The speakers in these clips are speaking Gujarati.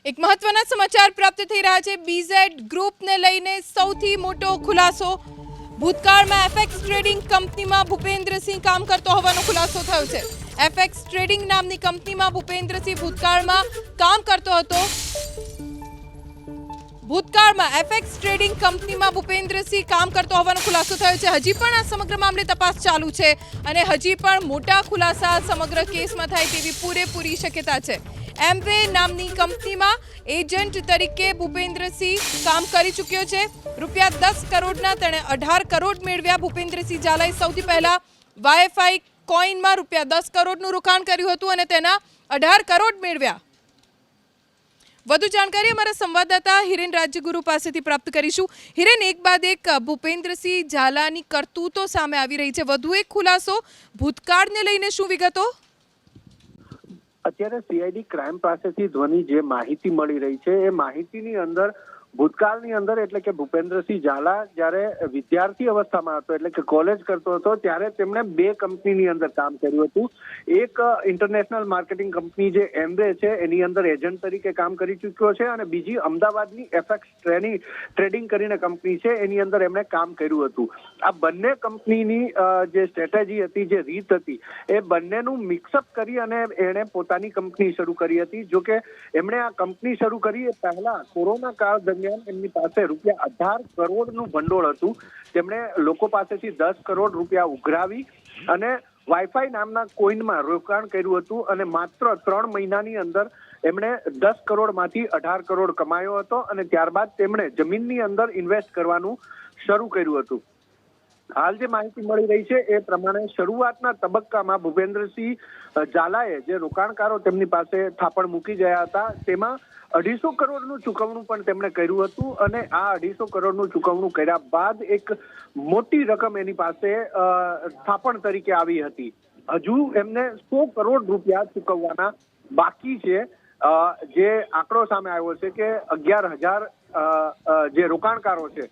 એક મહત્વના સમાચાર પ્રાપ્ત થઈ રહ્યા છે। બીઝેડ ગ્રુપને લઈને સૌથી મોટો ખુલાસો। ભૂતકાળમાં એફએક્સ ટ્રેડિંગ કંપનીમાં ભૂપેન્દ્રસિંહ કામ કરતો હોવાનો ખુલાસો થયો છે। એફએક્સ ટ્રેડિંગ નામની કંપનીમાં ભૂપેન્દ્રસિંહ ભૂતકાળમાં કામ કરતો હતો। ભૂતકાળમાં એફએક્સ ટ્રેડિંગ કંપનીમાં ભૂપેન્દ્રસિંહ કામ કરતો હોવાનો ખુલાસો થયો છે। હજી પણ આ સમગ્ર મામલે તપાસ ચાલુ છે અને હજી પણ મોટા ખુલાસા સમગ્ર કેસમાં થાય તેવી પૂરેપૂરી શક્યતા છે। એમવે નામની કંપનીમાં એજન્ટ તરીકે ભૂપેન્દ્રસિંહ કામ કરી ચૂક્યો છે। રૂપિયા 10 કરોડના તેણે 18 કરોડ મેળવ્યા। ભૂપેન્દ્રસિંહ ઝાલાએ સૌથી પહેલા વાયફાઈ કોઈનમાં રૂપિયા 10 કરોડનું રોકાણ કર્યું હતું અને તેના 18 કરોડ મેળવ્યા। વધુ જાણકારી અમારા સંવાદદાતા હિરેન રાજ્યગુરુ પાસેથી પ્રાપ્ત કરીશું। હિરેન, એક બાદ એક ભૂપેન્દ્રસિંહ ઝાલાની કરતૂતો સામે આવી રહી છે। વધુ એક ખુલાસો ભૂતકાળને લઈને શું વિગતો? અત્યારે સીઆઈડી ક્રાઇમ પાસેથી ધ્વની જે માહિતી મળી રહી છે એ માહિતીની અંદર ભૂતકાળની અંદર એટલે કે ભૂપેન્દ્રસિંહ ઝાલા જ્યારે વિદ્યાર્થી અવસ્થામાં હતો એટલે કે કોલેજ કરતો હતો ત્યારે તેમણે 2 કંપનીની અંદર કામ કર્યું હતું। એક ઇન્ટરનેશનલ માર્કેટિંગ કંપની જે એમવે છે એની અંદર એજન્ટ તરીકે કામ કરી ચૂક્યો છે અને બીજી અમદાવાદની એફએક્સ ટ્રેડિંગ કરીને કંપની છે એની અંદર એમણે કામ કર્યું હતું। આ બંને કંપનીની જે સ્ટ્રેટેજી હતી, જે રીત હતી, એ બંનેનું મિક્સઅપ કરી અને એણે પોતાની કંપની શરૂ કરી હતી। જો કે એમણે આ કંપની શરૂ કરી એ પહેલા કોરોના કાળ દરમિયાન એમની પાસે રૂપિયા 18 કરોડનું ભંડોળ હતું। તેમણે લોકો પાસેથી 10 કરોડ રૂપિયા ઉઘરાવી અને વાઈફાઈ નામના કોઈનમાં રોકાણ કર્યું હતું અને માત્ર 3 મહિનાની અંદર એમણે 10 કરોડમાંથી 18 કરોડ કમાયો હતો અને ત્યારબાદ તેમણે જમીનની અંદર ઇન્વેસ્ટ કરવાનું શરૂ કર્યું હતું। હાલ જે માહિતી મળી રહી છે એ પ્રમાણે શરૂઆતના તબક્કામાં ભૂપેન્દ્રસિંહ ઝાલાએ જે રોકાણકારો તેમની પાસે થાપણ મૂકી ગયા હતા તેમાં 250 કરોડનું ચૂકવણું પણ તેમણે કર્યું હતું અને આ 250 કરોડનું ચૂકવણું કર્યા બાદ એક મોટી રકમ એની પાસે થાપણ તરીકે આવી હતી। હજુ એમને 100 કરોડ રૂપિયા ચૂકવવાના બાકી છે। જે આંકડો સામે આવ્યો છે કે 11,000 જે રોકાણકારો છે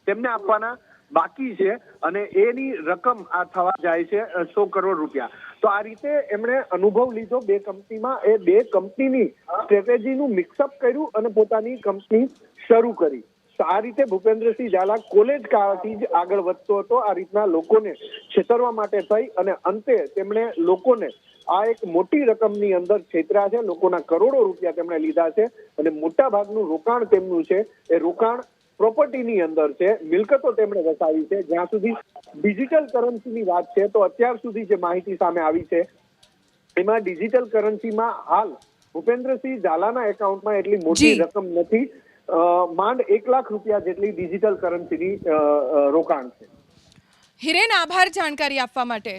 તેમને આપવાના બાકી છે અને એની રકમ આ થવા જાય છે 100 કરોડ રૂપિયા। તો આ રીતે એમણે અનુભવ લીધો 2 કંપનીમાં, એ 2 કંપનીની સ્ટ્રેટેજીનું મિક્સઅપ કર્યું અને પોતાની કંપની શરૂ કરી। તો આ રીતે ભૂપેન્દ્રસિંહ ઝાલા કોલેજ કાળથી જ આગળ વધતો હતો। આ રીતના લોકોને છેતરવા માટે થઈ અને અંતે તેમણે લોકોને આ એક મોટી રકમની અંદર છેતર્યા છે। લોકોના કરોડો રૂપિયા તેમણે લીધા છે અને મોટા ભાગનું રોકાણ તેમનું છે એ રોકાણ પ્રોપર્ટીની અંદર છે, મિલકતો તેમણે વસાવી છે। જ્યાં સુધી ડિજિટલ કરન્સીની વાત છે તો અત્યાર સુધી જે માહિતી સામે આવી છે એમાં ડિજિટલ કરન્સીમાં હાલ ભૂપેન્દ્રસિંહ ઝાલાના એકાઉન્ટમાં એટલી મોટી રકમ નથી। માંડ 1 લાખ રૂપિયા જેટલી ડિજિટલ કરન્સીની રોકાણ છે। હિરેન, આભાર જાણકારી આપવા માટે।